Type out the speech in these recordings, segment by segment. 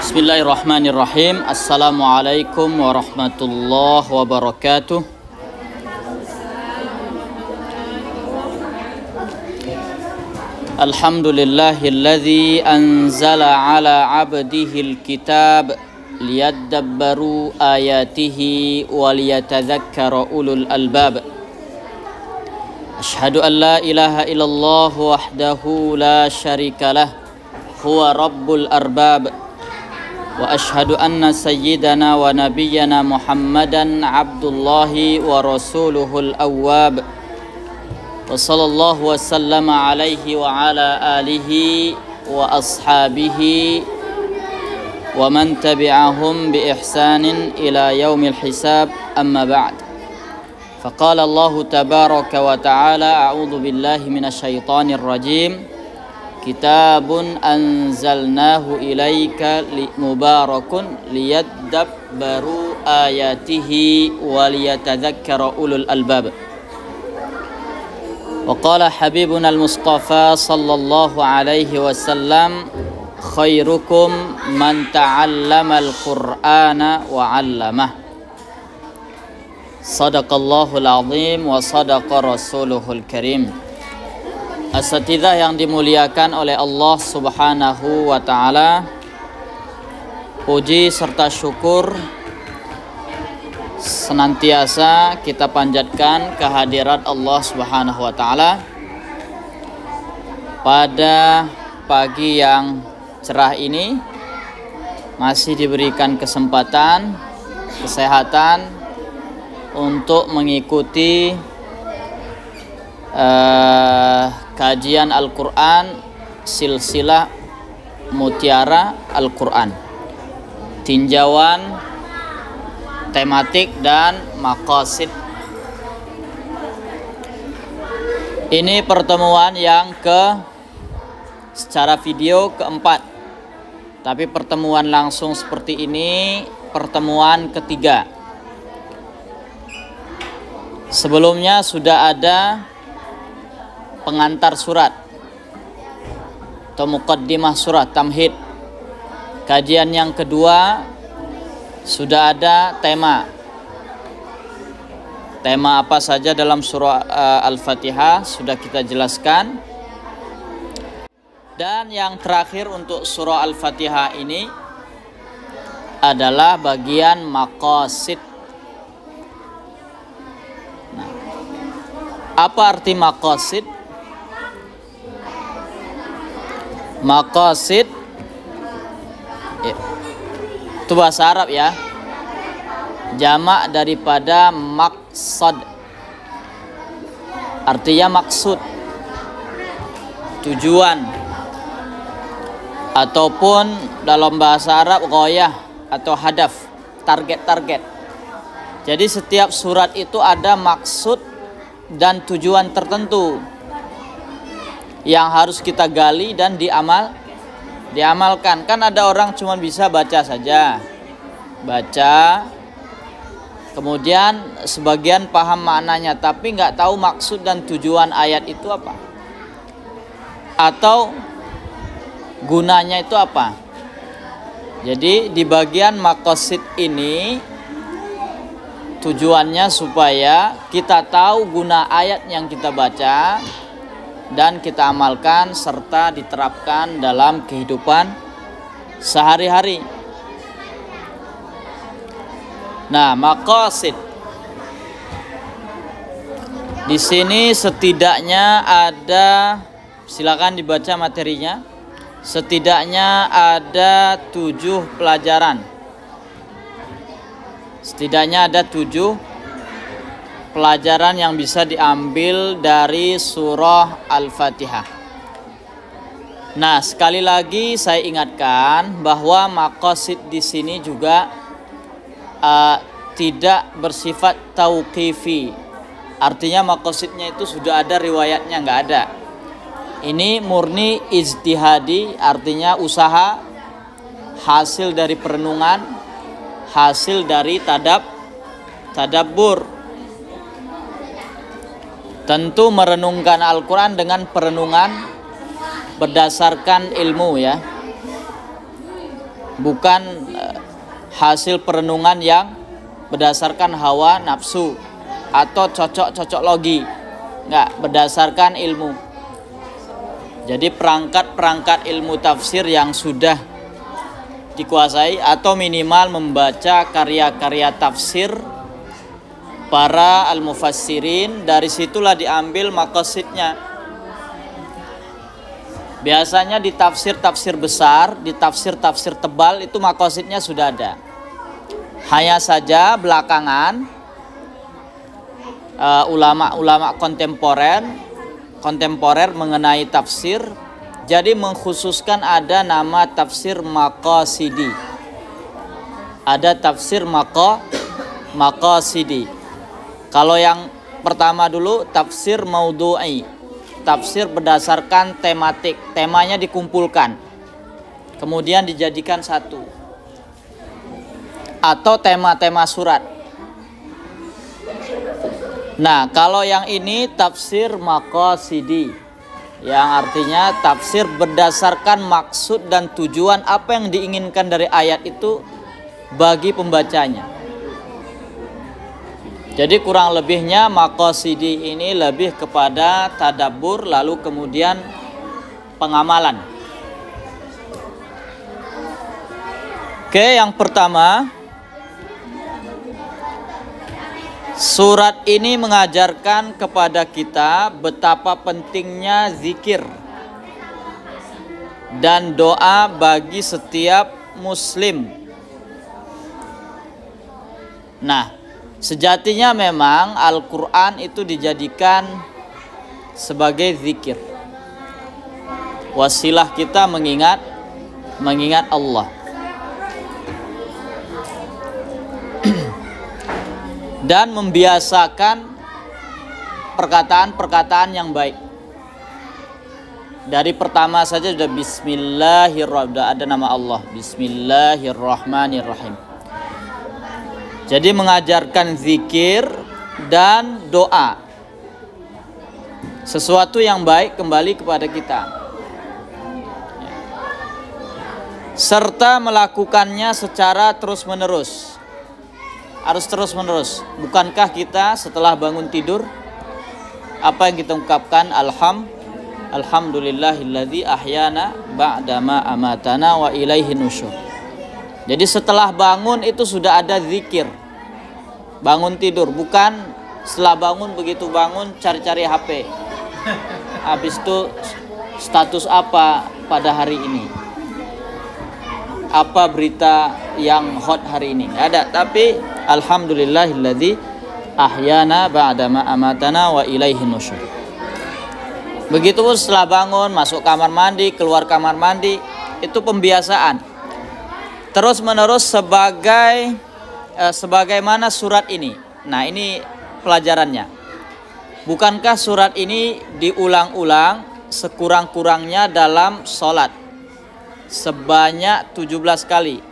Bismillahirrahmanirrahim. Assalamualaikum warahmatullahi wabarakatuh. Alhamdulillahilladzi anzala ala abdihil kitab liyadabbaru ayatihi waliyatadzakkara ulul albab. Asyhadu an la ilaha illallah wahdahu la syarikalah huwa rabbul arbab. Wa ashhadu anna sayyidana wa nabiyyana Muhammadan abdullahi wa rasuluhul awwab. Wa sallallahu wa sallama alaihi wa ala alihi wa ashabihi wa man tabi'ahum bi ihsanin ila yaumil hisab, amma ba'd. Faqala Allah tabaraka wa ta'ala, a'udzu billahi minasyaitonir rajim. Kitabun anzalnahu ilaika mubarakun liyadabbaru ayatihi waliyatadzakkara ulul albab. Wa qala habibuna al-Mustafa sallallahu alaihi wasallam, khairukum man ta'allama al-Qur'ana wa 'allamah. Sadaqallahul azim wa sadaqa rasuluhul karim. Asatidzah yang dimuliakan oleh Allah Subhanahu wa ta'ala, puji serta syukur senantiasa kita panjatkan kehadirat Allah Subhanahu wa ta'ala pada pagi yang cerah ini. Masih diberikan kesempatan, kesehatan untuk mengikuti kajian Al-Quran, silsilah Mutiara Al-Quran, tinjauan tematik dan maqasid. Ini pertemuan yang secara video keempat, tapi pertemuan langsung seperti ini pertemuan ketiga. Sebelumnya sudah ada pengantar surat atau muqaddimah surat tamhid. Kajian yang kedua sudah ada tema apa saja dalam surah Al-Fatihah sudah kita jelaskan. Dan yang terakhir untuk surah Al-Fatihah ini adalah bagian maqasid. Nah, apa arti maqasid? Maqasid itu bahasa Arab ya, jamak daripada maqsad, artinya maksud, tujuan, ataupun dalam bahasa Arab ghayah atau hadaf, target. Jadi setiap surat itu ada maksud dan tujuan tertentu yang harus kita gali dan diamalkan. Kan ada orang cuma bisa baca saja, kemudian sebagian paham maknanya tapi nggak tahu maksud dan tujuan ayat itu apa, atau gunanya itu apa. Jadi di bagian maqasid ini tujuannya supaya kita tahu guna ayat yang kita baca dan kita amalkan serta diterapkan dalam kehidupan sehari-hari. Nah, maqasid di sini setidaknya ada, silakan dibaca materinya. Setidaknya ada 7 pelajaran. Setidaknya ada 7 pelajaran yang bisa diambil dari surah Al-Fatihah. Nah, sekali lagi saya ingatkan bahwa maqasid di sini juga tidak bersifat tauqifi. Artinya maqasidnya itu sudah ada riwayatnya, nggak ada. Ini murni ijtihadi, artinya usaha, hasil dari perenungan, hasil dari tadabbur. Tentu merenungkan Al-Quran dengan perenungan berdasarkan ilmu ya, bukan hasil perenungan yang berdasarkan hawa nafsu atau cocok logi, enggak, berdasarkan ilmu. Jadi perangkat ilmu tafsir yang sudah dikuasai atau minimal membaca karya-karya tafsir para al-mufassirin, dari situlah diambil maqasidnya. Biasanya di tafsir-tafsir besar, di tafsir-tafsir tebal itu maqasidnya sudah ada. Hanya saja belakangan ulama-ulama kontemporer mengenai tafsir jadi mengkhususkan ada nama tafsir maqasidi. Ada tafsir maqasidi. Kalau yang pertama dulu tafsir maudhu'i, tafsir berdasarkan tematik, temanya dikumpulkan kemudian dijadikan satu, atau tema-tema surat. Nah, kalau yang ini tafsir maqasidi, yang artinya tafsir berdasarkan maksud dan tujuan apa yang diinginkan dari ayat itu bagi pembacanya. Jadi kurang lebihnya maqasidi ini lebih kepada tadabbur lalu kemudian pengamalan. Oke, yang pertama, surat ini mengajarkan kepada kita betapa pentingnya zikir dan doa bagi setiap muslim. Nah, sejatinya memang Al-Quran itu dijadikan sebagai zikir, wasilah kita mengingat Allah. Dan membiasakan perkataan-perkataan yang baik. Dari pertama saja sudah bismillahirrahmanirrahim, ada nama Allah, bismillahirrahmanirrahim. Jadi mengajarkan zikir dan doa, sesuatu yang baik kembali kepada kita, serta melakukannya secara terus-menerus. Harus terus-menerus. Bukankah kita setelah bangun tidur apa yang kita ungkapkan? Alhamdulillahilladzi ahyana ba'dama amatana wa ilaihi nusyur. Jadi setelah bangun itu sudah ada zikir. Bangun tidur, bukan setelah bangun, begitu bangun cari-cari HP. Habis itu status apa pada hari ini? Apa berita yang hot hari ini? Nggak ada, tapi alhamdulillahilladzi ahyana ba'dama amatana wa ilaihi nusyur. Begitu pun setelah bangun, masuk kamar mandi, keluar kamar mandi, itu pembiasaan. Terus menerus sebagaimana surat ini. Nah, ini pelajarannya. Bukankah surat ini diulang-ulang sekurang-kurangnya dalam sholat sebanyak 17 kali,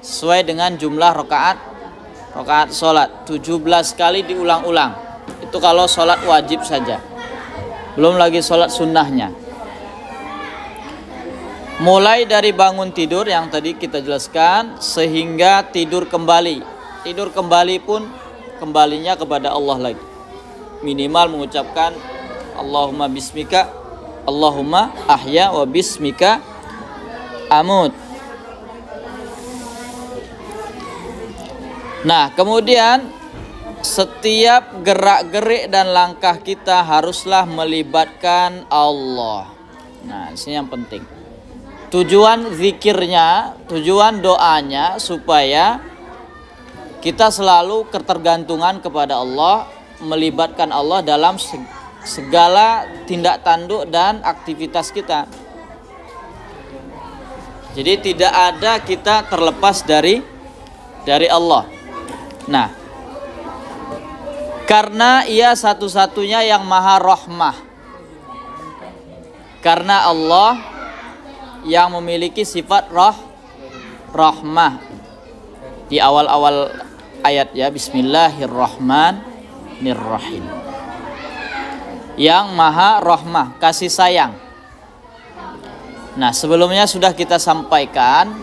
sesuai dengan jumlah rakaat sholat. 17 kali diulang-ulang. Itu kalau sholat wajib saja, belum lagi sholat sunnahnya. Mulai dari bangun tidur yang tadi kita jelaskan sehingga tidur kembali. Tidur kembali pun kembalinya kepada Allah lagi. Minimal mengucapkan Allahumma bismika, Allahumma ahya wa bismika amut. Nah, kemudian setiap gerak-gerik dan langkah kita haruslah melibatkan Allah. Nah, ini yang penting. Tujuan zikirnya, tujuan doanya supaya kita selalu ketergantungan kepada Allah, melibatkan Allah dalam segala tindak tanduk dan aktivitas kita. Jadi tidak ada kita terlepas dari Allah. Nah, karena Ia satu-satunya yang maha rahmah. Karena Allah yang memiliki sifat rahmah. Di awal-awal ayat ya, bismillahirrahmanirrahim. Yang maha rahmah, kasih sayang. Nah, sebelumnya sudah kita sampaikan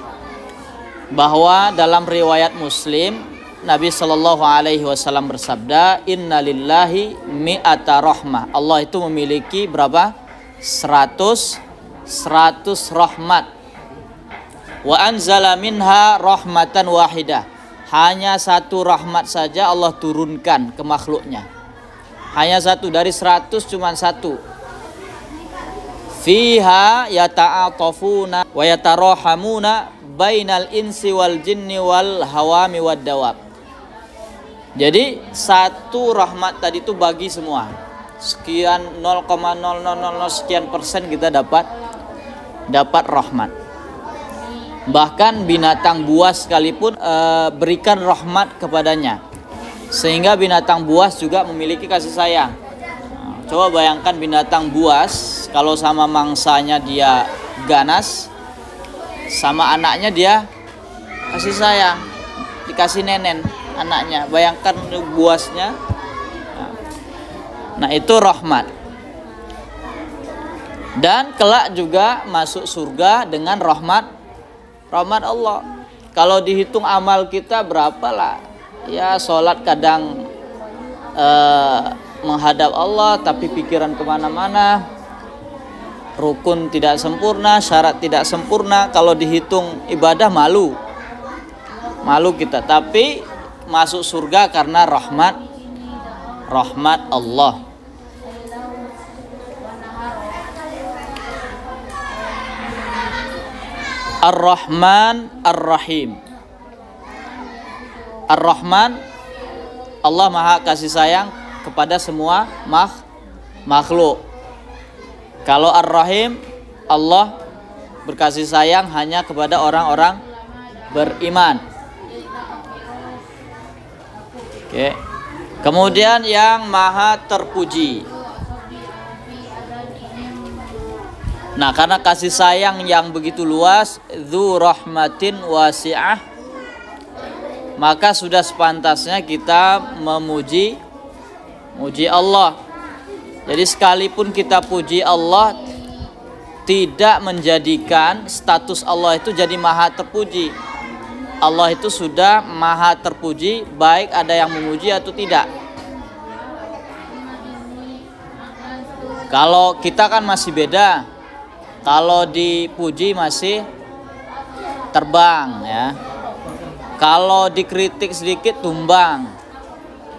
bahwa dalam riwayat Muslim Nabi Shallallahu Alaihi Wasallam bersabda, Inna lillahi mi'ata rahmah. Allah itu memiliki berapa? 100 rahmat. Wa anzala minha rahmatan wahidah. Hanya satu rahmat saja Allah turunkan ke makhluknya. Hanya satu, dari 100 cuma satu. Fiha yata'atafuna wa yatarahamuna bainal insi wal jinni wal hawami wad dawab. Jadi satu rahmat tadi itu bagi semua. Sekian 0,0000 sekian persen kita dapat rahmat. Bahkan binatang buas sekalipun berikan rahmat kepadanya, sehingga binatang buas juga memiliki kasih sayang. Coba bayangkan binatang buas, kalau sama mangsanya dia ganas, sama anaknya dia kasih sayang, dikasih nenen anaknya. Bayangkan buasnya. Nah, itu rahmat. Dan kelak juga masuk surga dengan rahmat Allah. Kalau dihitung amal kita berapa lah? Ya, sholat kadang menghadap Allah tapi pikiran kemana-mana. Rukun tidak sempurna, syarat tidak sempurna. Kalau dihitung ibadah malu kita. Tapi masuk surga karena rahmat Allah. Ar-Rahman Ar-Rahim. Ar-Rahman, Allah maha kasih sayang kepada semua makhluk. Kalau Ar-Rahim, Allah berkasih sayang hanya kepada orang-orang beriman. Oke. Kemudian yang maha terpuji. Nah, karena kasih sayang yang begitu luas, dzu rahmatin wasi'ah, maka sudah sepantasnya kita memuji Allah. Jadi sekalipun kita puji Allah, tidak menjadikan status Allah itu jadi maha terpuji. Allah itu sudah maha terpuji, baik ada yang memuji atau tidak. Kalau kita kan masih beda. Kalau dipuji masih terbang ya. Kalau dikritik sedikit tumbang.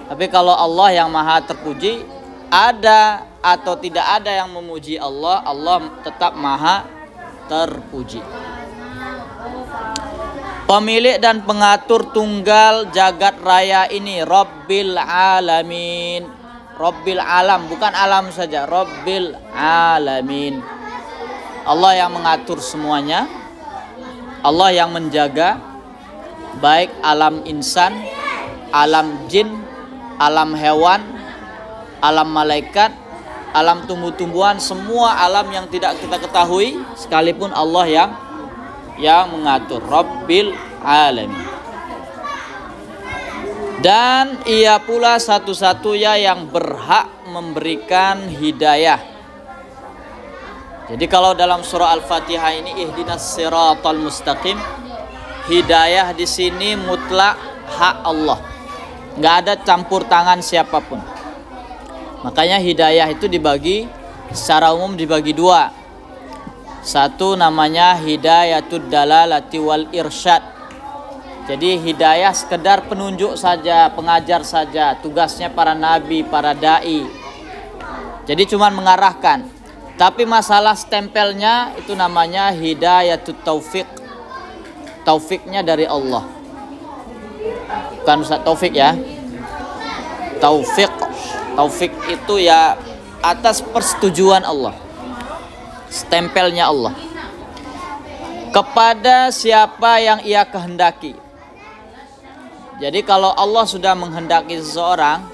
Tapi kalau Allah yang maha terpuji, ada atau tidak ada yang memuji Allah, Allah tetap maha terpuji. Pemilik dan pengatur tunggal jagat raya ini Rabbil Alamin. Rabbil Alam, bukan alam saja, Rabbil Alamin. Allah yang mengatur semuanya, Allah yang menjaga baik alam insan, alam jin, alam hewan, alam malaikat, alam tumbuh-tumbuhan, semua alam yang tidak kita ketahui, sekalipun Allah yang mengatur. Rabbil Alamin. Dan ia pula satu-satunya yang berhak memberikan hidayah. Jadi kalau dalam surah Al-Fatihah ini ihdinas siratal mustaqim, hidayah di sini mutlak hak Allah. Enggak ada campur tangan siapapun. Makanya hidayah itu dibagi secara umum dibagi dua. Satu namanya hidayatud dalalati wal irsyad. Jadi hidayah sekedar penunjuk saja, pengajar saja, tugasnya para nabi, para dai. Jadi cuman mengarahkan. Tapi masalah stempelnya itu namanya hidayatut taufik. Taufiknya dari Allah. Bukan Ustaz Taufik ya. Taufik. Taufik itu ya atas persetujuan Allah. Stempelnya Allah. Kepada siapa yang ia kehendaki. Jadi kalau Allah sudah menghendaki seseorang,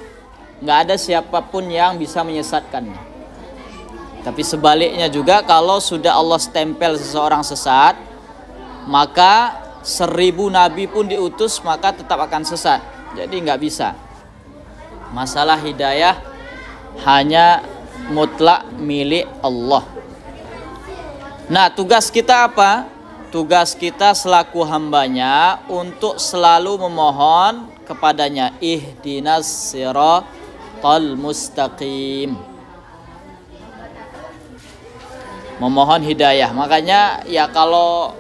nggak ada siapapun yang bisa menyesatkannya. Tapi sebaliknya juga, kalau sudah Allah stempel seseorang sesat, maka 1000 nabi pun diutus, maka tetap akan sesat. Jadi nggak bisa. Masalah hidayah hanya mutlak milik Allah. Nah, tugas kita apa? Tugas kita selaku hambanya untuk selalu memohon kepadanya, ihdinas siratal mustaqim. Memohon hidayah. Makanya ya kalau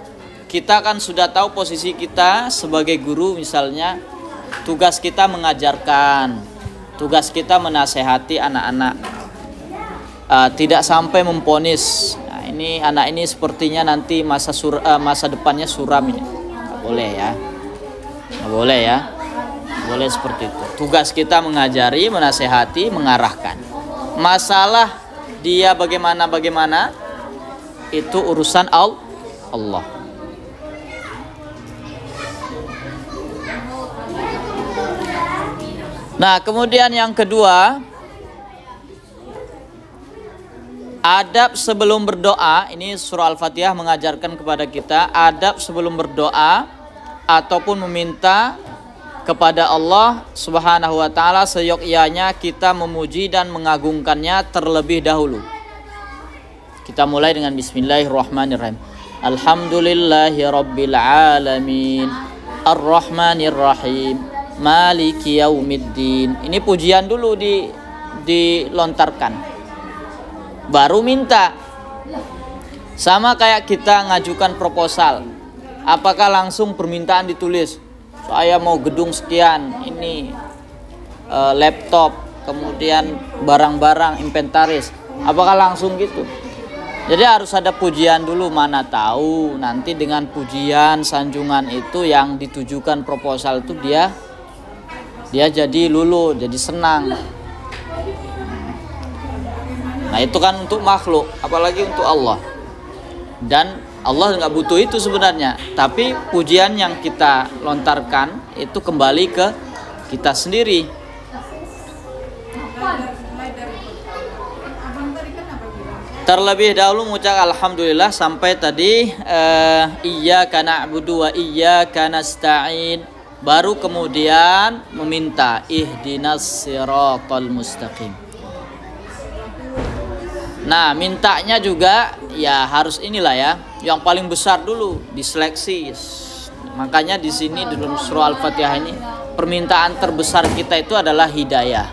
kita kan sudah tahu posisi kita sebagai guru misalnya, tugas kita mengajarkan, tugas kita menasehati anak-anak, tidak sampai memponis. Nah, ini anak ini sepertinya nanti masa depannya suram ini. Nggak boleh ya, nggak boleh ya, nggak boleh seperti itu. Tugas kita mengajari, menasehati, mengarahkan. Masalah dia bagaimana itu urusan Allah. Nah, kemudian yang kedua, adab sebelum berdoa. Ini surah Al-Fatihah mengajarkan kepada kita adab sebelum berdoa ataupun meminta kepada Allah Subhanahu wa taala, seyogyanya kita memuji dan mengagungkannya terlebih dahulu. Kita mulai dengan bismillahirrahmanirrahim. Alhamdulillahi rabbil alamin, arrahmanirrahim, maliki yaumiddin. Ini pujian dulu dilontarkan, baru minta. Sama kayak kita ngajukan proposal. Apakah langsung permintaan ditulis? Saya mau gedung sekian, ini laptop, kemudian barang-barang inventaris. Apakah langsung gitu? Jadi harus ada pujian dulu, mana tahu nanti dengan pujian sanjungan itu yang ditujukan proposal itu dia jadi lulu, jadi senang. Nah, itu kan untuk makhluk, apalagi untuk Allah. Dan Allah nggak butuh itu sebenarnya, tapi pujian yang kita lontarkan itu kembali ke kita sendiri. Terlebih dahulu mengucap alhamdulillah sampai tadi iyyaka na'budu wa iyyaka nasta'in, baru kemudian meminta ihdinas siratal mustaqim. Nah, mintanya juga ya harus inilah ya, yang paling besar dulu diseleksi. Makanya di sini di dalam surah Al-Fatihah ini permintaan terbesar kita itu adalah hidayah.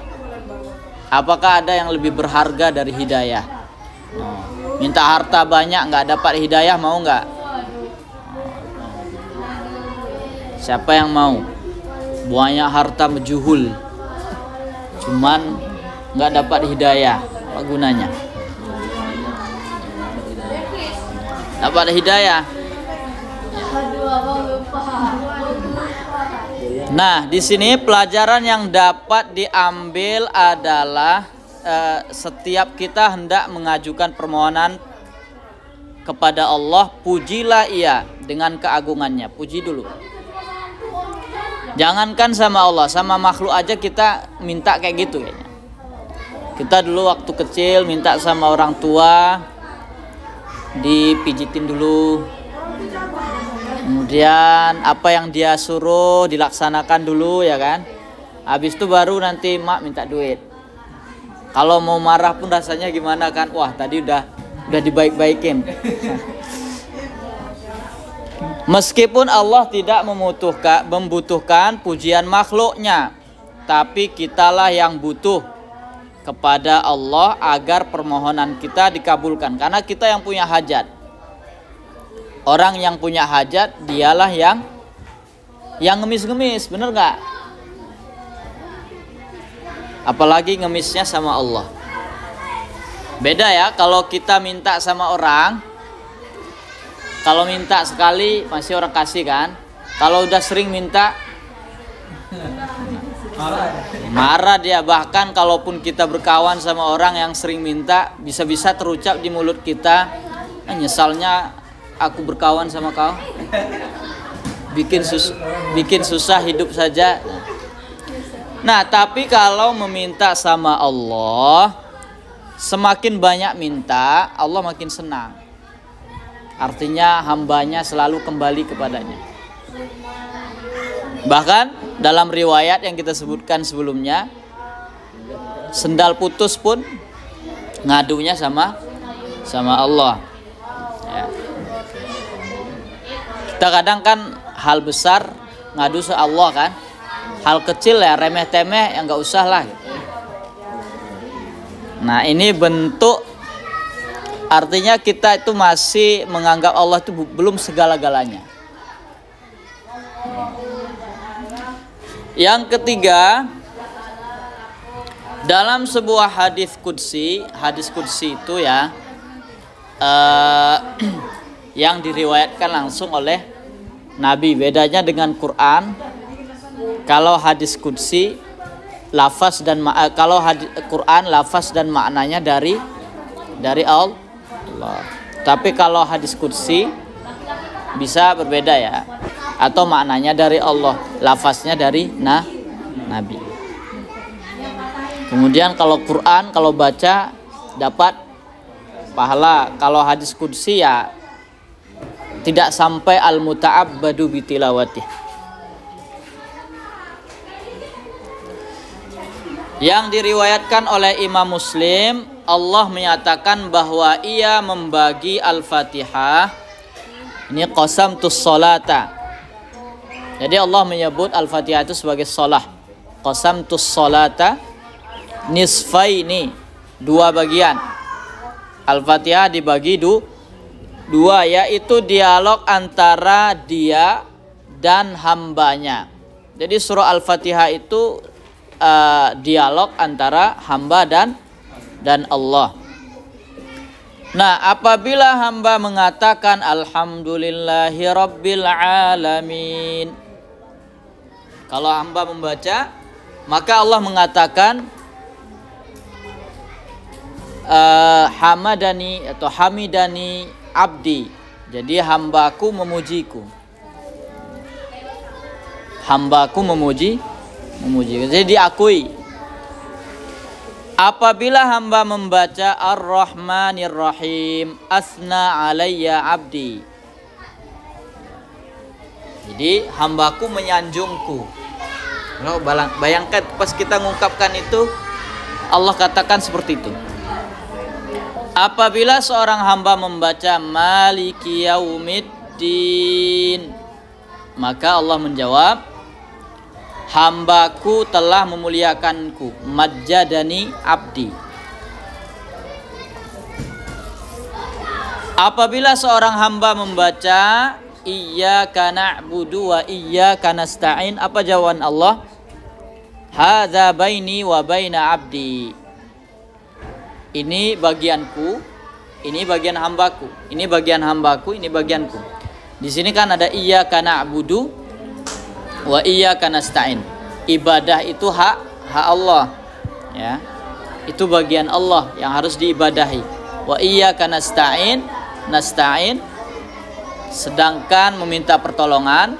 Apakah ada yang lebih berharga dari hidayah? Minta harta banyak nggak dapat hidayah, mau nggak? Siapa yang mau? Banyak harta menjuhul, cuman nggak dapat hidayah, apa gunanya? Dapat hidayah. Nah, di sini pelajaran yang dapat diambil adalah setiap kita hendak mengajukan permohonan kepada Allah, pujilah ia dengan keagungannya. Puji dulu. Jangankan sama Allah, sama makhluk aja kita minta kayak gitu kayaknya. Kita dulu waktu kecil minta sama orang tua dipijitin dulu. Kemudian apa yang dia suruh dilaksanakan dulu ya kan. Habis itu baru nanti mak minta duit. Kalau mau marah pun rasanya gimana kan? Wah, tadi udah dibaik-baikin. Meskipun Allah tidak membutuhkan pujian makhluknya, tapi kitalah yang butuh kepada Allah agar permohonan kita dikabulkan. Karena kita yang punya hajat. Orang yang punya hajat dialah yang ngemis-ngemis, bener gak? Apalagi ngemisnya sama Allah. Beda ya kalau kita minta sama orang. Kalau minta sekali masih orang kasih kan. Kalau udah sering minta marah dia. Bahkan kalaupun kita berkawan sama orang yang sering minta, bisa-bisa terucap di mulut kita, nyesalnya aku berkawan sama kau, bikin susah hidup saja. Nah, tapi kalau meminta sama Allah, semakin banyak minta, Allah makin senang. Artinya hambanya selalu kembali kepadanya. Bahkan dalam riwayat yang kita sebutkan sebelumnya, sendal putus pun ngadunya sama Allah. Ya. Kita kadang kan hal besar ngadu ke Allah kan, hal kecil ya remeh temeh yang nggak usah lah. Nah ini bentuk artinya kita itu masih menganggap Allah itu belum segala-galanya. Yang ketiga, dalam sebuah hadis qudsi itu ya yang diriwayatkan langsung oleh Nabi. Bedanya dengan Quran, kalau hadis qudsi lafaz dan kalau Quran lafaz dan maknanya dari Allah. Tapi kalau hadis qudsi bisa berbeda ya, atau maknanya dari Allah, lafaznya dari Nabi. Kemudian kalau Quran kalau baca dapat pahala, kalau hadis qudsi ya tidak sampai al-muta'abbadu bitilawatih. Yang diriwayatkan oleh Imam Muslim, Allah menyatakan bahwa ia membagi Al-Fatihah. Ini qasamtus sholata. Jadi Allah menyebut Al-Fatihah itu sebagai sholah. Qasamtus sholata nisfaini, dua bagian. Al-Fatihah dibagi dua, yaitu dialog antara dia dan hambanya. Jadi surah Al-Fatihah itu dialog antara hamba dan Allah. Nah, apabila hamba mengatakan alhamdulillahi rabbil alamin, kalau hamba membaca, maka Allah mengatakan hamadani atau hamidani abdi. Jadi hambaku memujiku. Hambaku memuji. Jadi diakui. Apabila hamba membaca Ar-Rahmanir Rahim, asna alayya abdi. Jadi hambaku menyanjungku. Bayangkan pas kita mengungkapkan itu, Allah katakan seperti itu. Apabila seorang hamba membaca Maliki Yaumiddin, maka Allah menjawab, hambaku telah memuliakanku, majjadani abdi. Apabila seorang hamba membaca iyyaka na'budu wa iyyaka nasta'in, apa jawaban Allah? Hadza baini wa baina abdi. Ini bagianku, ini bagian hambaku, ini bagian hambaku, ini bagianku. Di sini kan ada iyyaka na'budu wa iyyaka nasta'in. Ibadah itu hak Allah, ya. Itu bagian Allah yang harus diibadahi. Wa iyyaka nasta'in, sedangkan meminta pertolongan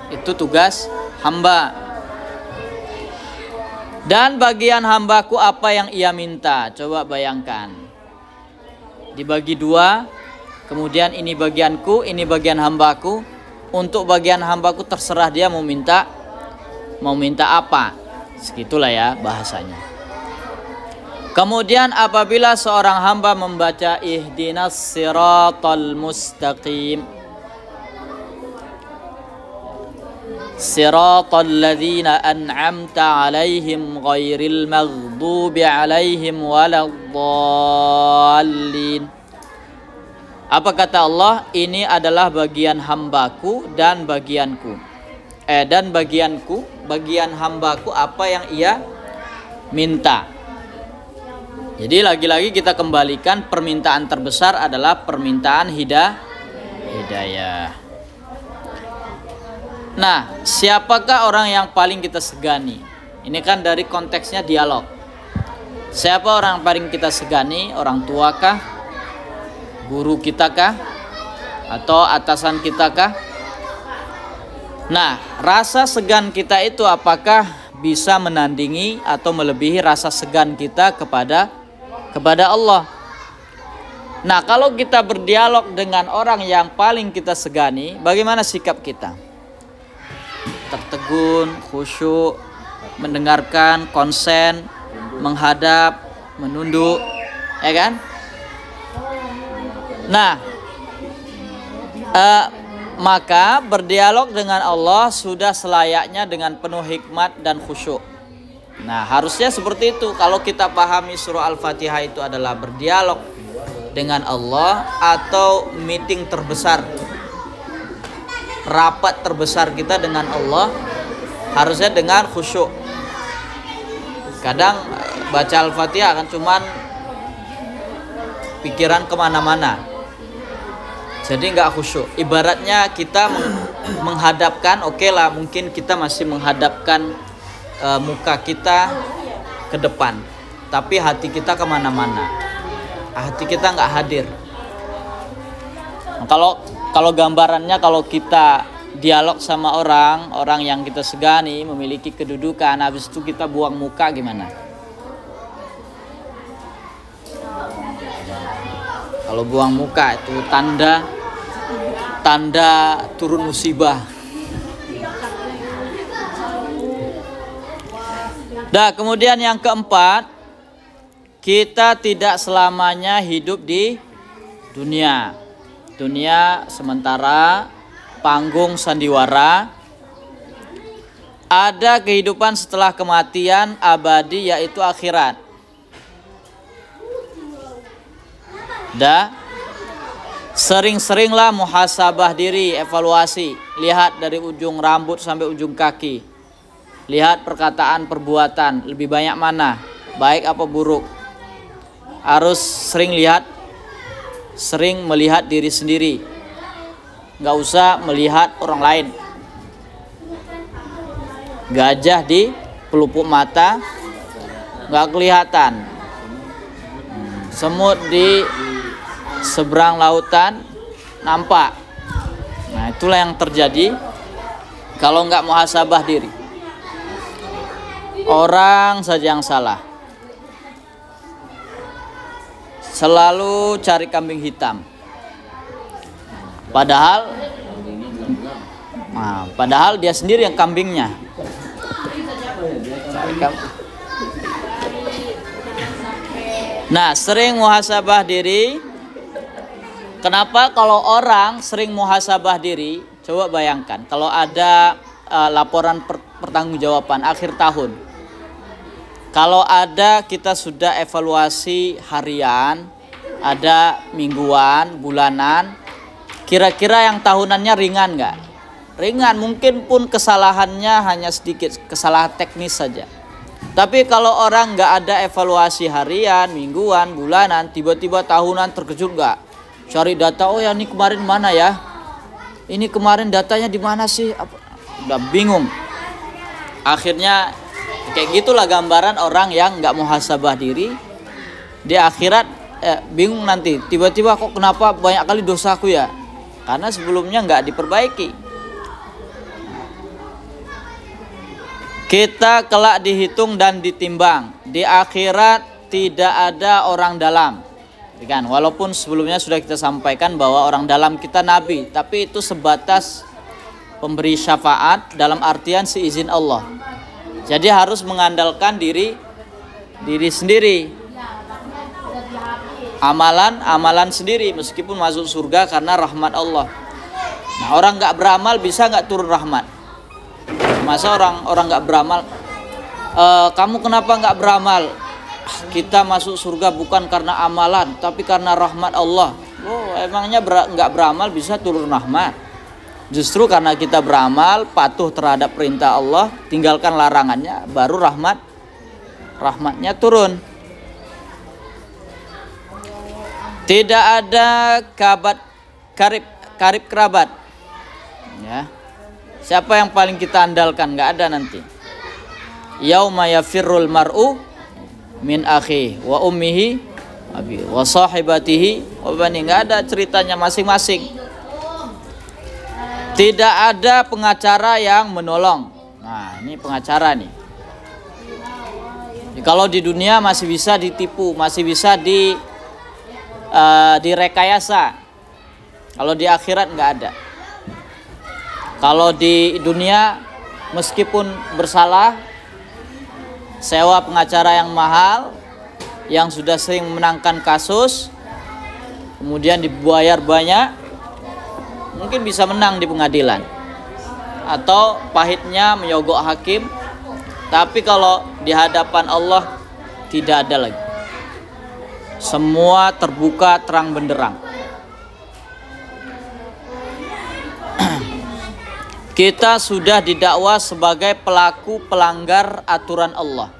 itu tugas hamba. Dan bagian hambaku apa yang ia minta? Coba bayangkan. Dibagi dua, kemudian ini bagianku, ini bagian hambaku. Untuk bagian hambaku terserah dia mau minta apa. Segitulah ya bahasanya. Kemudian apabila seorang hamba membaca ihdinas siratal mustaqim, siratal ladzina an'amta alaihim ghairil maghdubi alaihim waladdallin. Apa kata Allah? Ini adalah bagian hambaku dan bagianku. Dan bagianku, bagian hambaku apa yang ia minta. Jadi lagi-lagi kita kembalikan, permintaan terbesar adalah permintaan hidayah. Nah, siapakah orang yang paling kita segani? Ini kan dari konteksnya dialog. Siapa orang yang paling kita segani? Orang tua kah? Guru kita kah? Atau atasan kita kah? Nah, rasa segan kita itu apakah bisa menandingi atau melebihi rasa segan kita kepada Allah? Nah, kalau kita berdialog dengan orang yang paling kita segani, bagaimana sikap kita? Tertegun, khusyuk, mendengarkan, konsen, menghadap, menunduk, ya kan? Nah, Maka berdialog dengan Allah sudah selayaknya dengan penuh hikmat dan khusyuk. Nah, harusnya seperti itu. Kalau kita pahami surah Al-Fatihah itu adalah berdialog dengan Allah atau meeting terbesar, rapat terbesar kita dengan Allah, harusnya dengan khusyuk. Kadang baca Al-Fatihah kan cuman pikiran kemana-mana, jadi nggak khusyuk. Ibaratnya kita menghadapkan, oke lah, mungkin kita masih menghadapkan muka kita ke depan, tapi hati kita kemana-mana, hati kita nggak hadir. Nah, kalau gambarannya, kalau kita dialog sama orang yang kita segani, memiliki kedudukan, habis itu kita buang muka, gimana? Kalau buang muka itu tanda turun musibah. Nah, kemudian yang keempat, kita tidak selamanya hidup di dunia. Dunia sementara, panggung sandiwara. Ada kehidupan setelah kematian abadi, yaitu akhirat. Sering-seringlah muhasabah diri, evaluasi. Lihat dari ujung rambut sampai ujung kaki. Lihat perkataan, perbuatan, lebih banyak mana, baik apa buruk. Harus sering melihat diri sendiri, nggak usah melihat orang lain. Gajah di pelupuk mata nggak kelihatan, semut di seberang lautan nampak. Nah, itulah yang terjadi kalau nggak muhasabah diri. Orang saja yang salah, selalu cari kambing hitam, padahal dia sendiri yang kambingnya. Nah, sering muhasabah diri. Kenapa kalau orang sering muhasabah diri? Coba bayangkan kalau ada laporan pertanggungjawaban akhir tahun. Kalau ada, kita sudah evaluasi harian, ada mingguan, bulanan. Kira-kira yang tahunannya ringan nggak? Ringan, mungkin pun kesalahannya hanya sedikit, kesalahan teknis saja. Tapi kalau orang nggak ada evaluasi harian, mingguan, bulanan, tiba-tiba tahunan, terkejut nggak? Cari data, oh ya ini kemarin mana ya? Ini kemarin datanya di mana sih? Udah bingung. Akhirnya kayak gitulah gambaran orang yang nggak muhasabah diri. Di akhirat bingung nanti. Tiba-tiba kok kenapa banyak kali dosaku ya? Karena sebelumnya nggak diperbaiki. Kita kelak dihitung dan ditimbang. Di akhirat tidak ada orang dalam. Kan? Walaupun sebelumnya sudah kita sampaikan bahwa orang dalam kita nabi, tapi itu sebatas pemberi syafaat dalam artian seizin Allah. Jadi harus mengandalkan diri sendiri, amalan sendiri, meskipun masuk surga karena rahmat Allah. Nah, orang nggak beramal bisa nggak turun rahmat? Masa orang nggak beramal, kamu kenapa nggak beramal? Kita masuk surga bukan karena amalan, tapi karena rahmat Allah. Oh, emangnya nggak beramal bisa turun rahmat? Justru karena kita beramal, patuh terhadap perintah Allah, tinggalkan larangannya, baru rahmatnya turun. Tidak ada karib kerabat. Ya. Siapa yang paling kita andalkan? Nggak ada nanti. Yauma yafirrul mar'u min akhi wa ummihi wa sahibatihi wa bani. Nggak ada ceritanya masing-masing. Tidak ada pengacara yang menolong. Nah, ini pengacara nih. Kalau di dunia masih bisa ditipu, masih bisa direkayasa. Kalau di akhirat nggak ada. Kalau di dunia meskipun bersalah, sewa pengacara yang mahal, yang sudah sering memenangkan kasus, kemudian dibayar banyak, mungkin bisa menang di pengadilan, atau pahitnya menyogok hakim, tapi kalau di hadapan Allah tidak ada lagi. Semua terbuka terang benderang. Kita sudah didakwa sebagai pelaku pelanggar aturan Allah.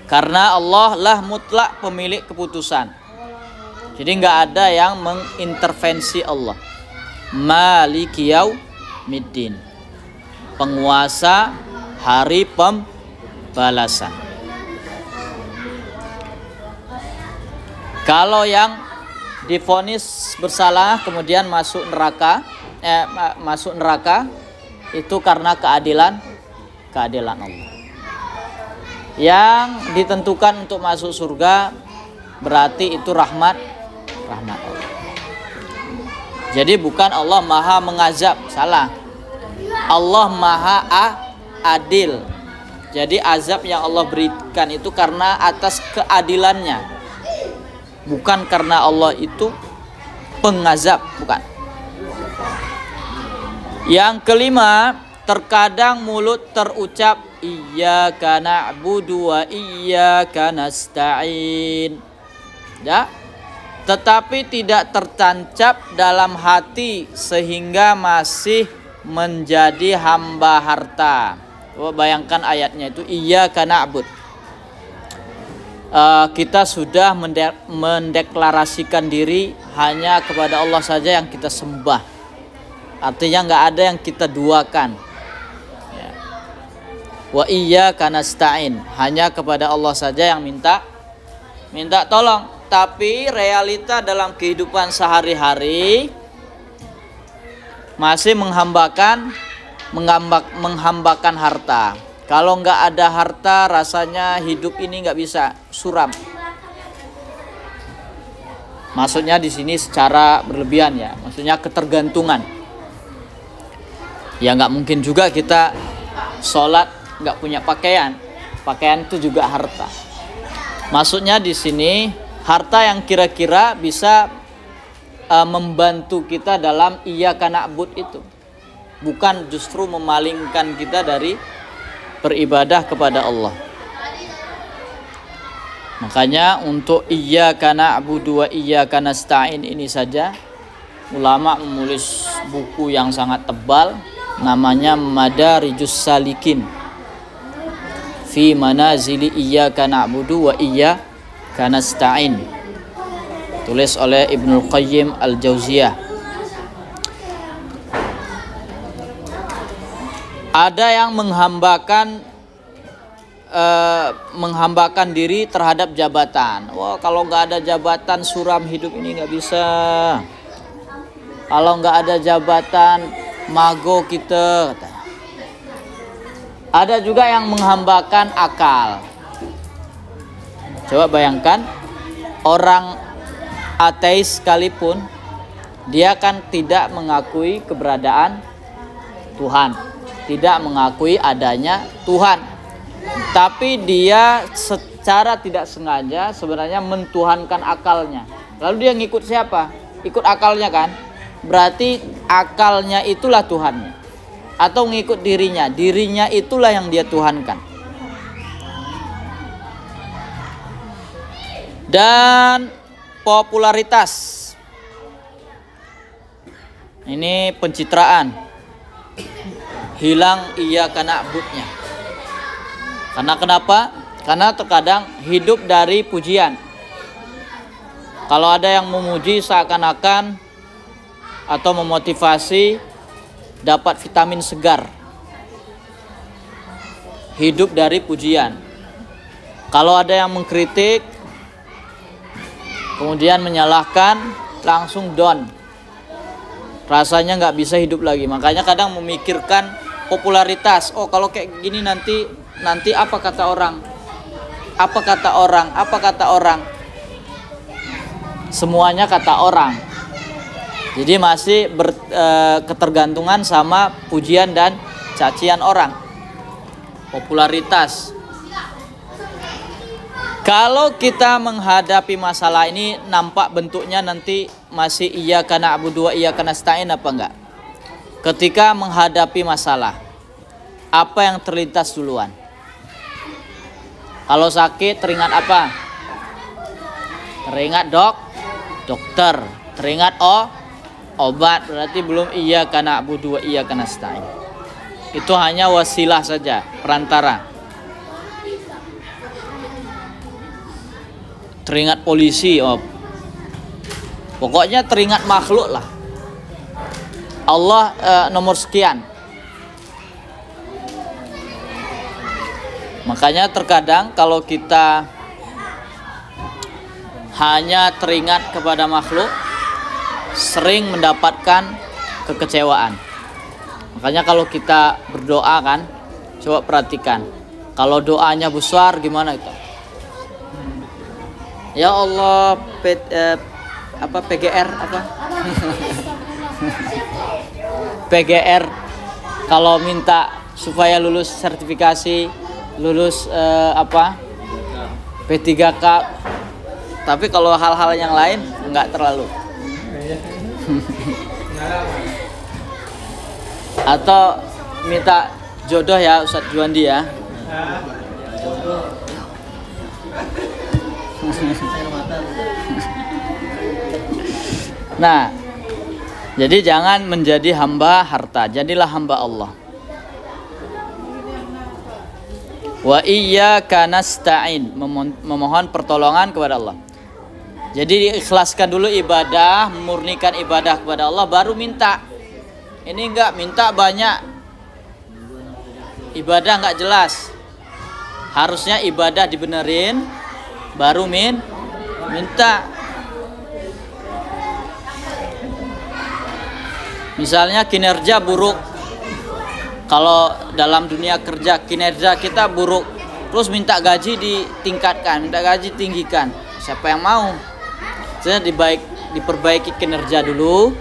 Karena Allah lah mutlak pemilik keputusan. Jadi nggak ada yang mengintervensi Allah. Maliki yaumiddin, penguasa hari pembalasan. Kalau yang divonis bersalah kemudian masuk neraka, itu karena keadilan Allah. Yang ditentukan untuk masuk surga berarti itu rahmat Allah. Jadi bukan Allah maha mengazab, salah. Allah maha adil. Jadi azab yang Allah berikan itu karena atas keadilannya, bukan karena Allah itu pengazab, bukan. Yang kelima, terkadang mulut terucap iyyaka na'budu wa iyyaka nasta'in, ya, tetapi tidak tertancap dalam hati sehingga masih menjadi hamba harta. Bayangkan ayatnya itu iyyaka na'bud. Kita sudah mendeklarasikan diri hanya kepada Allah saja yang kita sembah. Artinya nggak ada yang kita duakan. Ya. Wa iyyaka nasta'in, hanya kepada Allah saja yang minta tolong. Tapi realita dalam kehidupan sehari-hari masih menghambakan harta. Kalau nggak ada harta, rasanya hidup ini nggak bisa, suram. Maksudnya di sini secara berlebihan, ya. Maksudnya ketergantungan. Ya nggak mungkin juga kita sholat nggak punya pakaian. Pakaian itu juga harta. Maksudnya di sini harta yang kira-kira bisa membantu kita dalam iyyaka na'bud itu, bukan justru memalingkan kita dari beribadah kepada Allah. Makanya untuk iyyaka na'budu wa iyyaka nasta'in ini saja ulama menulis buku yang sangat tebal, namanya Madarijus Salikin fi manazili iyyaka na'budu wa iyyaka nasta'in, tulis oleh Ibnul Qayyim Al-Jauziyah. Ada yang menghambakan diri terhadap jabatan. Wah, kalau nggak ada jabatan suram hidup ini, nggak bisa. Kalau nggak ada jabatan mago kita, katanya. Ada juga yang menghambakan akal. Coba bayangkan, orang ateis sekalipun dia kan tidak mengakui keberadaan Tuhan, tidak mengakui adanya Tuhan, tapi dia secara tidak sengaja sebenarnya mentuhankan akalnya. Lalu dia ngikut siapa? Ikut akalnya kan? Berarti akalnya itulah Tuhannya. Atau ngikut dirinya itulah yang dia tuhankan. Dan popularitas, ini pencitraan, hilang iyyaka na'budnya. Karena kenapa? Karena terkadang hidup dari pujian. Kalau ada yang memuji seakan-akan atau memotivasi dapat vitamin segar. Hidup dari pujian. Kalau ada yang mengkritik kemudian menyalahkan, langsung down. Rasanya nggak bisa hidup lagi. Makanya kadang memikirkan popularitas. Oh, kalau kayak gini nanti apa kata orang? Apa kata orang? Semuanya kata orang. Jadi masih ketergantungan sama pujian dan cacian orang. Popularitas. Kalau kita menghadapi masalah ini nampak bentuknya nanti masih iyyaka na'budu wa iyyaka nasta'in apa enggak? Ketika menghadapi masalah, apa yang terlintas duluan? Kalau sakit teringat apa? Teringat dokter, teringat obat, berarti belum iyyaka na'budu wa iyyaka nasta'in. Itu hanya wasilah saja, perantara. Teringat polisi, pokoknya teringat makhluk lah. Allah nomor sekian. Makanya terkadang kalau kita hanya teringat kepada makhluk, sering mendapatkan kekecewaan. Makanya kalau kita berdoa kan, coba perhatikan. Kalau doanya besar gimana itu? Ya Allah, PGR apa? PGR kalau minta supaya lulus sertifikasi, lulus P3K. Tapi kalau hal-hal yang lain enggak terlalu. Atau minta jodoh ya Ustadz Juandi ya. Nah, jadi jangan menjadi hamba harta, jadilah hamba Allah. Wa iyyaka nasta'in, memohon pertolongan kepada Allah. Jadi diikhlaskan dulu ibadah, memurnikan ibadah kepada Allah, baru minta. Ini enggak minta banyak, ibadah enggak jelas. Harusnya ibadah dibenerin, baru minta. Misalnya kinerja buruk, kalau dalam dunia kerja kinerja kita buruk, terus minta gaji ditingkatkan, minta gaji tinggikan, siapa yang mau? Saya diperbaiki kinerja dulu,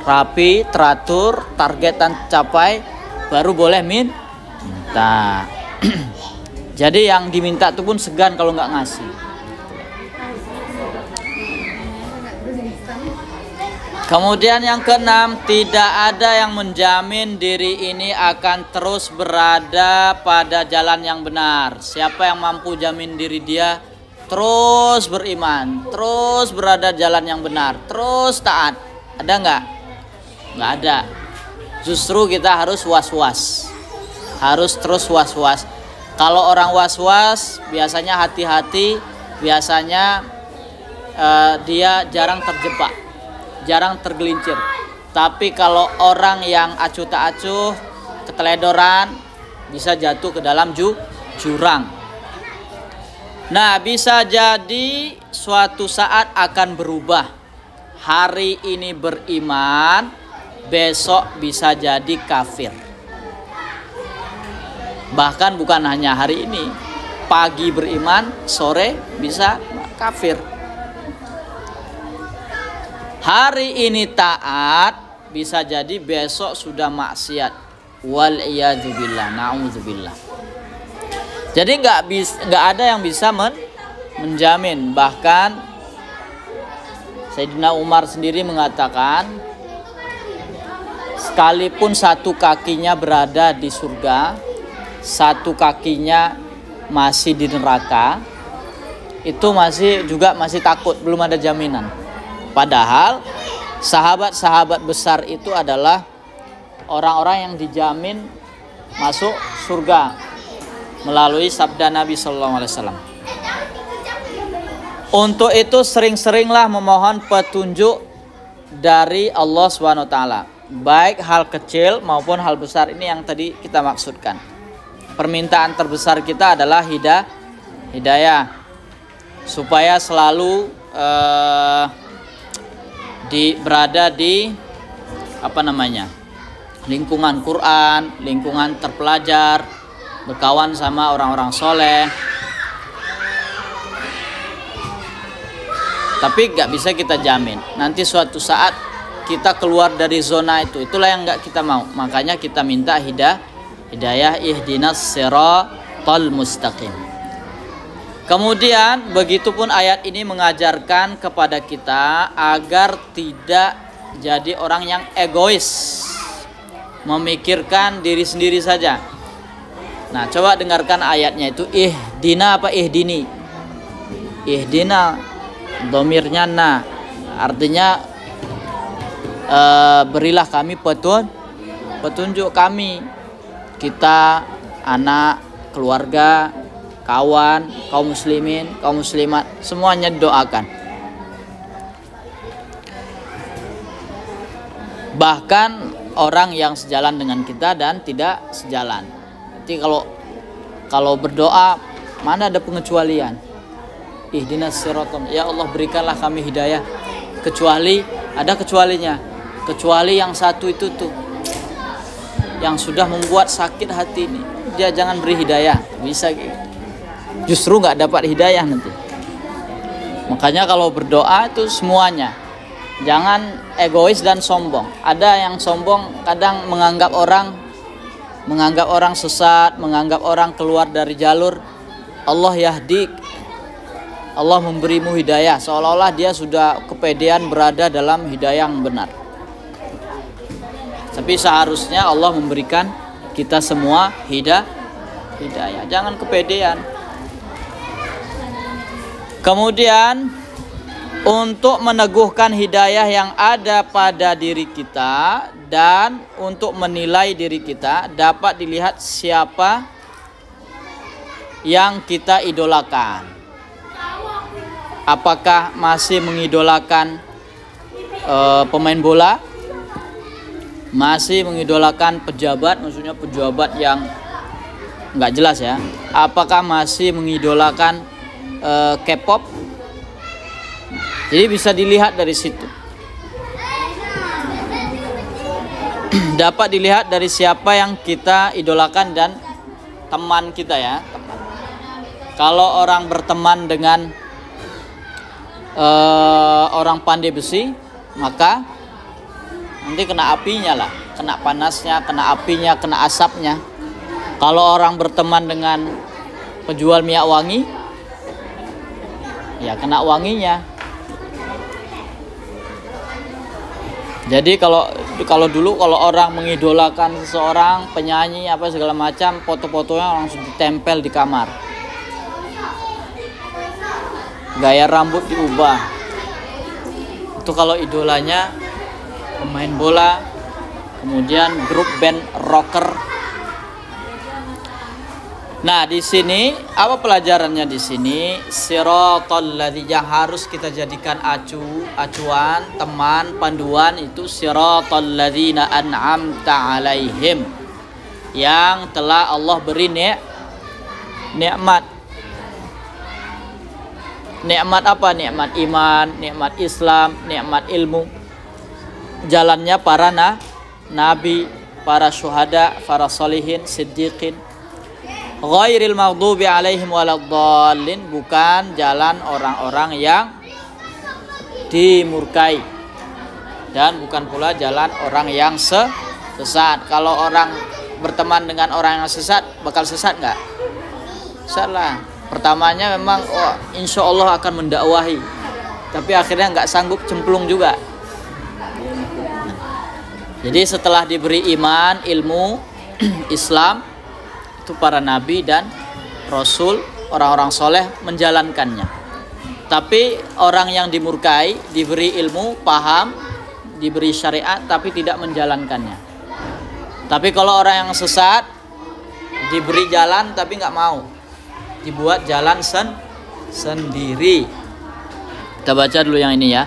rapi, teratur, targetan capai, baru boleh minta. Jadi yang diminta itu pun segan kalau nggak ngasih. Kemudian yang keenam, tidak ada yang menjamin diri ini akan terus berada pada jalan yang benar. Siapa yang mampu jamin diri dia terus beriman, terus berada jalan yang benar, terus taat? Ada nggak? Nggak ada. Justru kita harus was-was, harus terus was-was. Kalau orang was-was biasanya hati-hati, biasanya dia jarang terjebak, jarang tergelincir. Tapi kalau orang yang acuh tak acuh, keteledoran, bisa jatuh ke dalam jurang. Nah, bisa jadi suatu saat akan berubah. Hari ini beriman, besok bisa jadi kafir. Bahkan bukan hanya hari ini, pagi beriman, sore bisa kafir. Hari ini taat, bisa jadi besok sudah maksiat. Wal iyadzubillah, na'udzubillah. Jadi nggak ada yang bisa menjamin. Bahkan Sayyidina Umar sendiri mengatakan, sekalipun satu kakinya berada di surga, satu kakinya masih di neraka, itu masih takut, belum ada jaminan. Padahal sahabat-sahabat besar itu adalah orang-orang yang dijamin masuk surga melalui sabda Nabi SAW. Untuk itu sering-seringlah memohon petunjuk dari Allah SWT, baik hal kecil maupun hal besar. Ini yang tadi kita maksudkan. Permintaan terbesar kita adalah hidayah, supaya selalu berada di lingkungan Quran, lingkungan terpelajar, berkawan sama orang-orang soleh. Tapi nggak bisa kita jamin nanti suatu saat kita keluar dari zona itu. Itulah yang nggak kita mau. Makanya kita minta hidayah, ihdinas siratal mustaqim. Kemudian begitupun ayat ini mengajarkan kepada kita agar tidak jadi orang yang egois, memikirkan diri sendiri saja. Nah, coba dengarkan ayatnya itu, ihdina apa ihdini? Ihdina, domirnya na, artinya berilah kami petunjuk kami, kita, anak, keluarga, kawan, kaum muslimin, kaum muslimat, semuanya doakan. Bahkan orang yang sejalan dengan kita dan tidak sejalan. Jadi kalau berdoa, mana ada pengecualian? Ihdinas siratal, ya Allah berikanlah kami hidayah. Kecuali ada kecualinya. Kecuali yang satu itu tuh, yang sudah membuat sakit hati ini, dia jangan beri hidayah. Bisa gitu. Justru nggak dapat hidayah nanti. Makanya kalau berdoa itu semuanya, jangan egois dan sombong. Ada yang sombong, kadang menganggap orang sesat, menganggap orang keluar dari jalur. Allah yahdik, Allah memberimu hidayah, seolah-olah dia sudah kepedean berada dalam hidayah yang benar. Tapi seharusnya Allah memberikan kita semua hidayah. Jangan kepedean. Kemudian untuk meneguhkan hidayah yang ada pada diri kita dan untuk menilai diri kita, dapat dilihat siapa yang kita idolakan. Apakah masih mengidolakan pemain bola? Masih mengidolakan pejabat, maksudnya pejabat yang nggak jelas ya. Apakah masih mengidolakan K-pop? Jadi bisa dilihat dari situ. Dapat dilihat dari siapa yang kita idolakan dan teman kita ya. Teman. Kalau orang berteman dengan orang pandai besi, maka nanti kena apinya lah, kena panasnya, kena apinya, kena asapnya. Kalau orang berteman dengan penjual minyak wangi, ya kena wanginya. Jadi kalau dulu kalau orang mengidolakan seseorang penyanyi apa segala macam, foto-fotonya langsung ditempel di kamar. Gaya rambut diubah. Itu kalau idolanya pemain bola, kemudian grup band rocker. Nah, di sini apa pelajarannya di sini? Siratal ladzi, yang harus kita jadikan acuan, teman, panduan itu siratal ladzina an'amta alaihim, yang telah Allah beri nikmat. Nikmat apa? Nikmat iman, nikmat Islam, nikmat ilmu. Jalannya para nabi, para syuhada, para solihin, siddiqin. Ghairil maghdubi alaihim waladdallin, bukan jalan orang-orang yang dimurkai, dan bukan pula jalan orang yang sesat. Kalau orang berteman dengan orang yang sesat, bakal sesat nggak? Salah. Pertamanya memang insya Allah akan mendakwahi, tapi akhirnya nggak sanggup, cemplung juga. Jadi setelah diberi iman, ilmu, Islam, itu para nabi dan rasul, orang-orang soleh menjalankannya. Tapi orang yang dimurkai, diberi ilmu, paham, diberi syariat, tapi tidak menjalankannya. Tapi kalau orang yang sesat, diberi jalan tapi nggak mau, dibuat jalan sendiri. Kita baca dulu yang ini ya.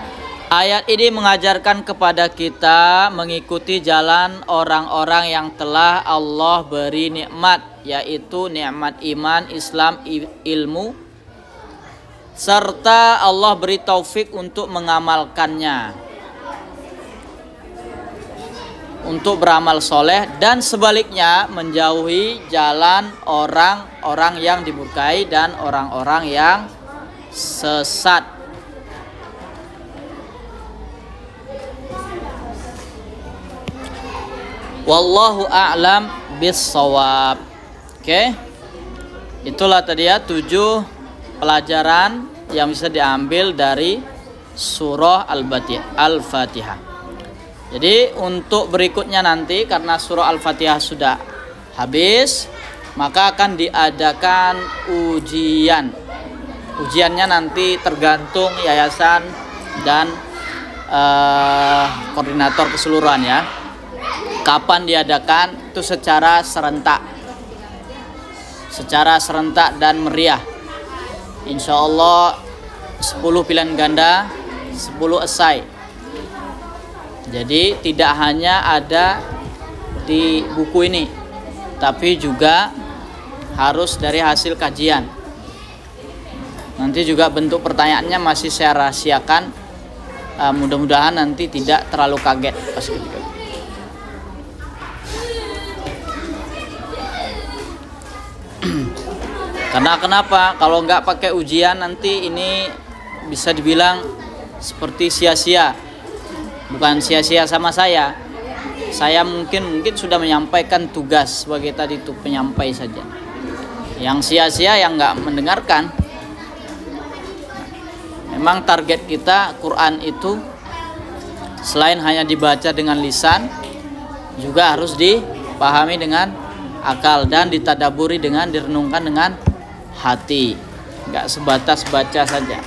Ayat ini mengajarkan kepada kita mengikuti jalan orang-orang yang telah Allah beri nikmat, yaitu nikmat iman, Islam, ilmu, serta Allah beri taufik untuk mengamalkannya, untuk beramal soleh, dan sebaliknya menjauhi jalan orang-orang yang dimurkai dan orang-orang yang sesat. Wallahu a'lam bis-shawab. Oke. Itulah tadi ya 7 pelajaran yang bisa diambil dari surah Al-Fatihah. Jadi untuk berikutnya nanti, karena surah Al-Fatihah sudah habis, maka akan diadakan ujian. Ujiannya nanti tergantung yayasan dan koordinator keseluruhan ya. Kapan diadakan itu secara serentak dan meriah. Insya Allah 10 pilihan ganda, 10 esai. Jadi tidak hanya ada di buku ini, tapi juga harus dari hasil kajian. Nanti juga bentuk pertanyaannya masih saya rahasiakan. Mudah-mudahan nanti tidak terlalu kaget pas ketika. Karena kenapa? Kalau nggak pakai ujian nanti ini bisa dibilang seperti sia-sia. Bukan sia-sia sama saya. Saya mungkin sudah menyampaikan tugas sebagai tadi itu penyampai saja. Yang sia-sia yang nggak mendengarkan. Memang target kita Quran itu selain hanya dibaca dengan lisan, juga harus dipahami dengan akal dan ditadaburi dengan direnungkan dengan hati. Nggak sebatas baca saja.